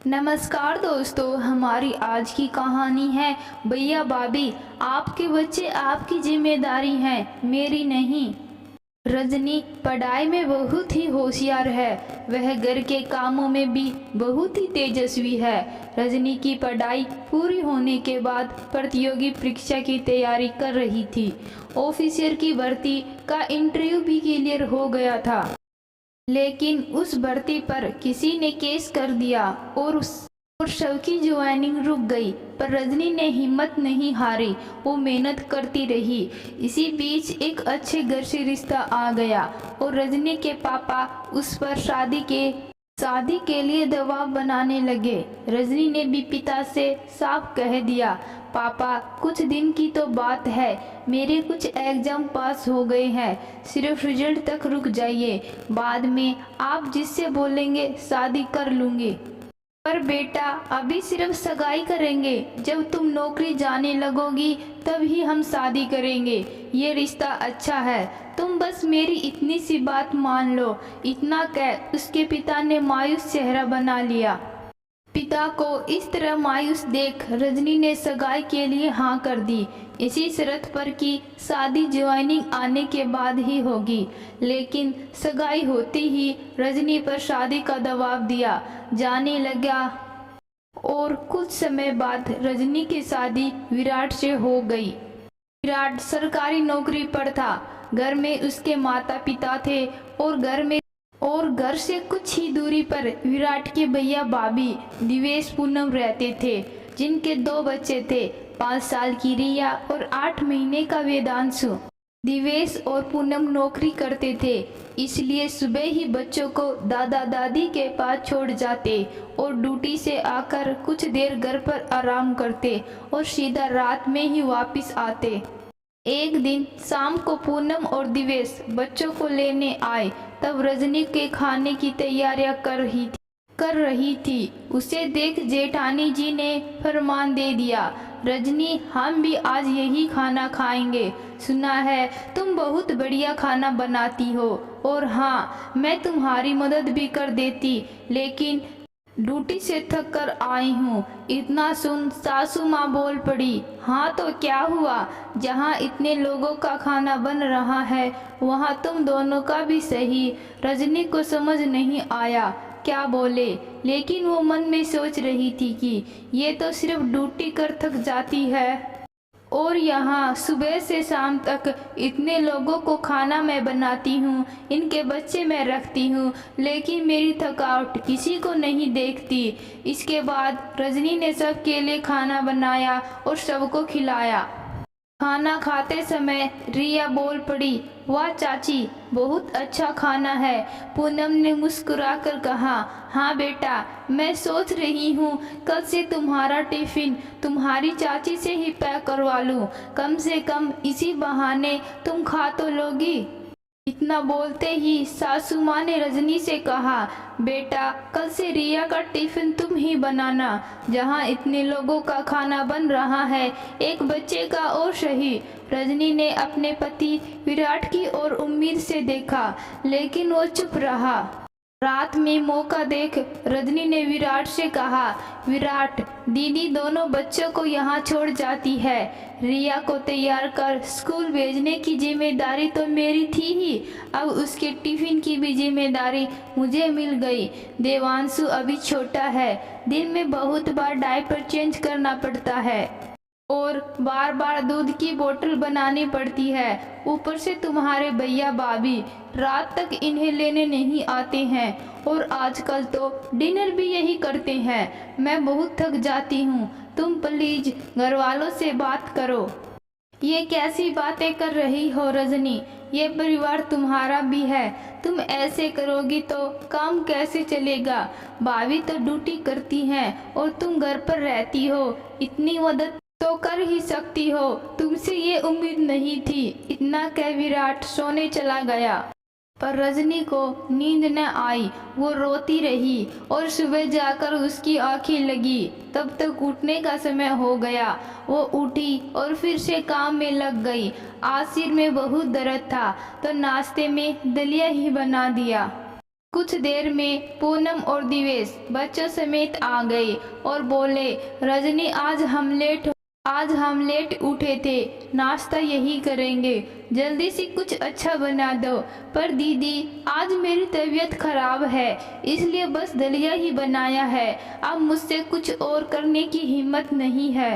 नमस्कार दोस्तों, हमारी आज की कहानी है भैया भाभी। आपके बच्चे आपकी जिम्मेदारी हैं, मेरी नहीं। रजनी पढ़ाई में बहुत ही होशियार है। वह घर के कामों में भी बहुत ही तेजस्वी है। रजनी की पढ़ाई पूरी होने के बाद प्रतियोगी परीक्षा की तैयारी कर रही थी। ऑफिसर की भर्ती का इंटरव्यू भी क्लियर हो गया था, लेकिन उस भर्ती पर किसी ने केस कर दिया और सबकी ज्वाइनिंग रुक गई। पर रजनी ने हिम्मत नहीं हारी, वो मेहनत करती रही। इसी बीच एक अच्छे घर से रिश्ता आ गया और रजनी के पापा उस पर शादी के लिए दबाव बनाने लगे। रजनी ने भी पिता से साफ कह दिया, पापा कुछ दिन की तो बात है, मेरे कुछ एग्जाम पास हो गए हैं, सिर्फ रिजल्ट तक रुक जाइए, बाद में आप जिससे बोलेंगे शादी कर लूँगी। पर बेटा अभी सिर्फ सगाई करेंगे, जब तुम नौकरी जाने लगोगी तब ही हम शादी करेंगे। ये रिश्ता अच्छा है, तुम बस मेरी इतनी सी बात मान लो। इतना कह उसके पिता ने मायूस चेहरा बना लिया। पिता को इस तरह मायूस देख रजनी ने सगाई के लिए हाँ कर दी, इसी शर्त पर कि शादी ज्वाइनिंग आने के बाद ही होगी। लेकिन सगाई होते ही रजनी पर शादी का दबाव दिया जाने लगा और कुछ समय बाद रजनी की शादी विराट से हो गई। विराट सरकारी नौकरी पर था। घर में उसके माता पिता थे और घर से कुछ ही दूरी पर विराट के भैया भाभी दिवेश पूनम रहते थे, जिनके 2 बच्चे थे, 5 साल की रिया और 8 महीने का वेदांशु। दिवेश और पूनम नौकरी करते थे, इसलिए सुबह ही बच्चों को दादा दादी के पास छोड़ जाते और ड्यूटी से आकर कुछ देर घर पर आराम करते और सीधा रात में ही वापस आते। एक दिन शाम को पूनम और दिवेश बच्चों को लेने आए, तब रजनी के खाने की तैयारियां कर रही थी। उसे देख जेठानी जी ने फरमान दे दिया, रजनी हम भी आज यही खाना खाएंगे। सुना है तुम बहुत बढ़िया खाना बनाती हो, और हाँ मैं तुम्हारी मदद भी कर देती, लेकिन ड्यूटी से थक कर आई हूँ। इतना सुन सासू माँ बोल पड़ी, हाँ तो क्या हुआ, जहाँ इतने लोगों का खाना बन रहा है वहाँ तुम दोनों का भी सही। रजनी को समझ नहीं आया क्या बोले, लेकिन वो मन में सोच रही थी कि ये तो सिर्फ ड्यूटी कर थक जाती है और यहाँ सुबह से शाम तक इतने लोगों को खाना मैं बनाती हूँ, इनके बच्चे मैं रखती हूँ, लेकिन मेरी थकावट किसी को नहीं देखती। इसके बाद रजनी ने सबके लिए खाना बनाया और सबको खिलाया। खाना खाते समय रिया बोल पड़ी, वाह चाची बहुत अच्छा खाना है। पूनम ने मुस्कुराकर कहा, हाँ बेटा मैं सोच रही हूँ कल से तुम्हारा टिफिन तुम्हारी चाची से ही पैक करवा लूँ, कम से कम इसी बहाने तुम खा तो लोगी। इतना बोलते ही सासू माँ ने रजनी से कहा, बेटा कल से रिया का टिफिन तुम ही बनाना, जहाँ इतने लोगों का खाना बन रहा है, एक बच्चे का और सही। रजनी ने अपने पति विराट की ओर उम्मीद से देखा, लेकिन वो चुप रहा। रात में मौका देख रजनी ने विराट से कहा, विराट दीदी दोनों बच्चों को यहाँ छोड़ जाती है, रिया को तैयार कर स्कूल भेजने की जिम्मेदारी तो मेरी थी ही, अब उसके टिफिन की भी जिम्मेदारी मुझे मिल गई। देवांशु अभी छोटा है, दिन में बहुत बार डायपर चेंज करना पड़ता है और बार बार दूध की बोतल बनानी पड़ती है, ऊपर से तुम्हारे भैया भाभी रात तक इन्हें लेने नहीं आते हैं और आजकल तो डिनर भी यही करते हैं। मैं बहुत थक जाती हूँ, तुम प्लीज घर वालों से बात करो। ये कैसी बातें कर रही हो रजनी, ये परिवार तुम्हारा भी है, तुम ऐसे करोगी तो काम कैसे चलेगा। भाभी तो ड्यूटी करती हैं और तुम घर पर रहती हो, इतनी मदद तो कर ही सकती हो, तुमसे ये उम्मीद नहीं थी। इतना कह विराट सोने चला गया। पर रजनी को नींद न आई, वो रोती रही और सुबह जाकर उसकी आंखें लगी, तब तक उठने का समय हो गया। वो उठी और फिर से काम में लग गई। आज सिर में बहुत दर्द था तो नाश्ते में दलिया ही बना दिया। कुछ देर में पूनम और दिवेश बच्चों समेत आ गए और बोले, रजनी आज हम लेट उठे थे, नाश्ता यही करेंगे, जल्दी से कुछ अच्छा बना दो। पर दीदी आज मेरी तबीयत खराब है, इसलिए बस दलिया ही बनाया है, अब मुझसे कुछ और करने की हिम्मत नहीं है।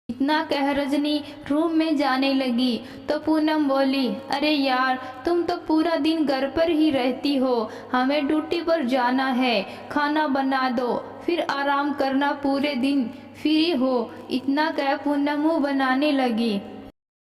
इतना कह रजनी रूम में जाने लगी तो पूनम बोली, अरे यार तुम तो पूरा दिन घर पर ही रहती हो, हमें ड्यूटी पर जाना है, खाना बना दो, फिर आराम करना, पूरे दिन फ्री हो। इतना कह पूनम मुँह बनाने लगी।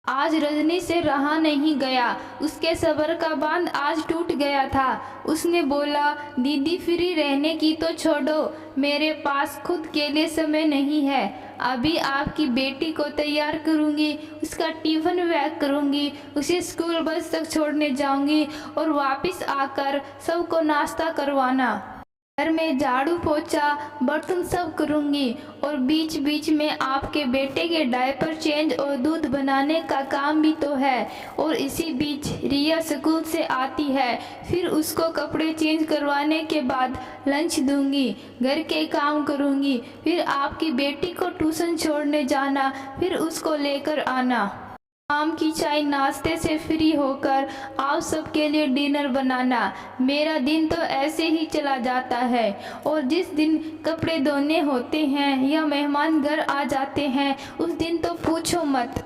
आज रजनी से रहा नहीं गया, उसके सब्र का बांध आज टूट गया था। उसने बोला, दीदी फ्री रहने की तो छोड़ो, मेरे पास खुद के लिए समय नहीं है। अभी आपकी बेटी को तैयार करूंगी, उसका टिफिन पैक करूंगी, उसे स्कूल बस तक छोड़ने जाऊंगी और वापस आकर सबको नाश्ता करवाना। घर में झाड़ू पोछा बर्तन सब करूंगी और बीच बीच में आपके बेटे के डायपर चेंज और दूध बनाने का काम भी तो है। और इसी बीच रिया स्कूल से आती है, फिर उसको कपड़े चेंज करवाने के बाद लंच दूंगी, घर के काम करूंगी, फिर आपकी बेटी को ट्यूशन छोड़ने जाना, फिर उसको लेकर आना, शाम की चाय नाश्ते से फ्री होकर आप सबके लिए डिनर बनाना। मेरा दिन तो ऐसे ही चला जाता है। और जिस दिन कपड़े धोने होते हैं या मेहमान घर आ जाते हैं, उस दिन तो पूछो मत।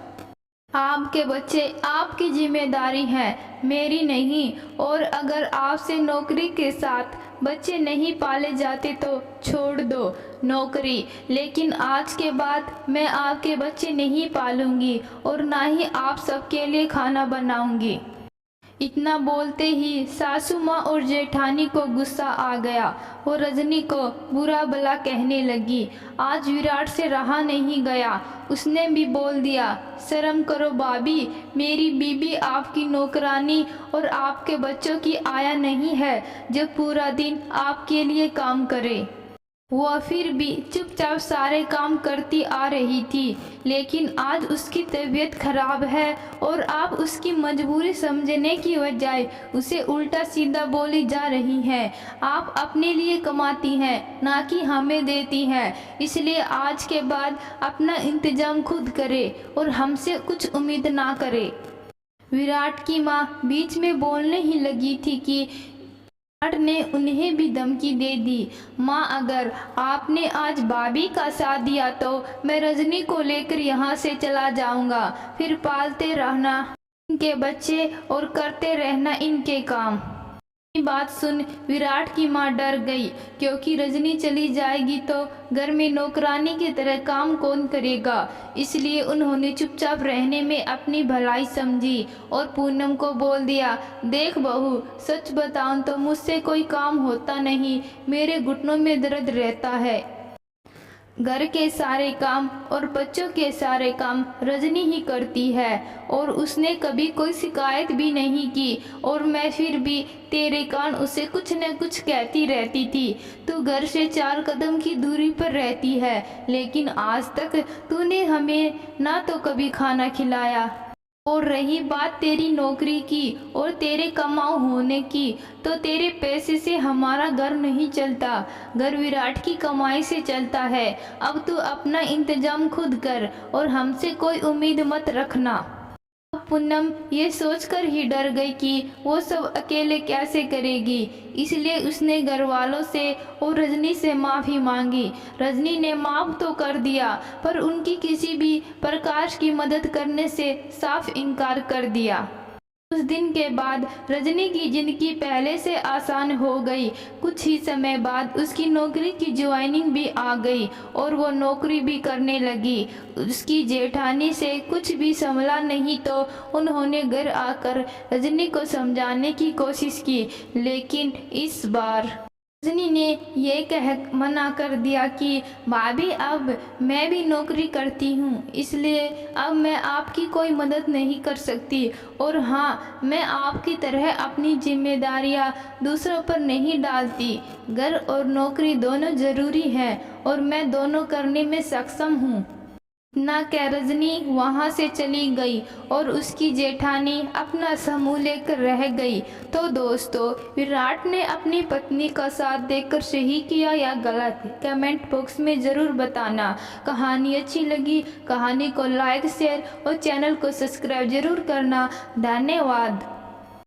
आपके बच्चे आपकी जिम्मेदारी हैं, मेरी नहीं। और अगर आपसे नौकरी के साथ बच्चे नहीं पाले जाते तो छोड़ दो नौकरी, लेकिन आज के बाद मैं आपके बच्चे नहीं पालूंगी और ना ही आप सबके लिए खाना बनाऊंगी। इतना बोलते ही सासू माँ और जेठानी को गुस्सा आ गया और रजनी को बुरा भला कहने लगी। आज विराट से रहा नहीं गया, उसने भी बोल दिया, शर्म करो भाभी, मेरी बीबी आपकी नौकरानी और आपके बच्चों की आया नहीं है जो पूरा दिन आपके लिए काम करे। वह फिर भी चुपचाप सारे काम करती आ रही थी, लेकिन आज उसकी तबीयत खराब है और आप उसकी मजबूरी समझने की बजाय उसे उल्टा सीधा बोली जा रही हैं। आप अपने लिए कमाती हैं, ना कि हमें देती हैं, इसलिए आज के बाद अपना इंतजाम खुद करे और हमसे कुछ उम्मीद ना करे। विराट की माँ बीच में बोलने ही लगी थी कि ने उन्हें भी धमकी दे दी, माँ अगर आपने आज भाभी का साथ दिया तो मैं रजनी को लेकर यहाँ से चला जाऊँगा, फिर पालते रहना इनके बच्चे और करते रहना इनके काम। बात सुन विराट की माँ डर गई, क्योंकि रजनी चली जाएगी तो घर में नौकरानी की तरह काम कौन करेगा। इसलिए उन्होंने चुपचाप रहने में अपनी भलाई समझी और पूनम को बोल दिया, देख बहू, सच बताऊं तो मुझसे कोई काम होता नहीं, मेरे घुटनों में दर्द रहता है। घर के सारे काम और बच्चों के सारे काम रजनी ही करती है और उसने कभी कोई शिकायत भी नहीं की, और मैं फिर भी तेरे कान उसे कुछ न कुछ कहती रहती थी। तू घर से 4 कदम की दूरी पर रहती है, लेकिन आज तक तूने हमें ना तो कभी खाना खिलाया। और रही बात तेरी नौकरी की और तेरे कमाऊ होने की, तो तेरे पैसे से हमारा घर नहीं चलता, घर विराट की कमाई से चलता है। अब तू अपना इंतजाम खुद कर और हमसे कोई उम्मीद मत रखना। पूनम ये सोचकर ही डर गई कि वो सब अकेले कैसे करेगी, इसलिए उसने घर वालों से और रजनी से माफ़ी मांगी। रजनी ने माफ़ तो कर दिया, पर उनकी किसी भी प्रकार की मदद करने से साफ इनकार कर दिया। उस दिन के बाद रजनी की जिंदगी पहले से आसान हो गई। कुछ ही समय बाद उसकी नौकरी की ज्वाइनिंग भी आ गई और वो नौकरी भी करने लगी। उसकी जेठानी से कुछ भी संभला नहीं तो उन्होंने घर आकर रजनी को समझाने की कोशिश की, लेकिन इस बार रजनी ने ये कह मना कर दिया कि भाभी अब मैं भी नौकरी करती हूँ, इसलिए अब मैं आपकी कोई मदद नहीं कर सकती, और हाँ, मैं आपकी तरह अपनी जिम्मेदारियाँ दूसरों पर नहीं डालती। घर और नौकरी दोनों ज़रूरी हैं और मैं दोनों करने में सक्षम हूँ। ना क्या रजनी वहाँ से चली गई और उसकी जेठानी अपना समूह लेकर रह गई। तो दोस्तों, विराट ने अपनी पत्नी का साथ देकर सही किया या गलत, कमेंट बॉक्स में ज़रूर बताना। कहानी अच्छी लगी, कहानी को लाइक शेयर और चैनल को सब्सक्राइब ज़रूर करना। धन्यवाद।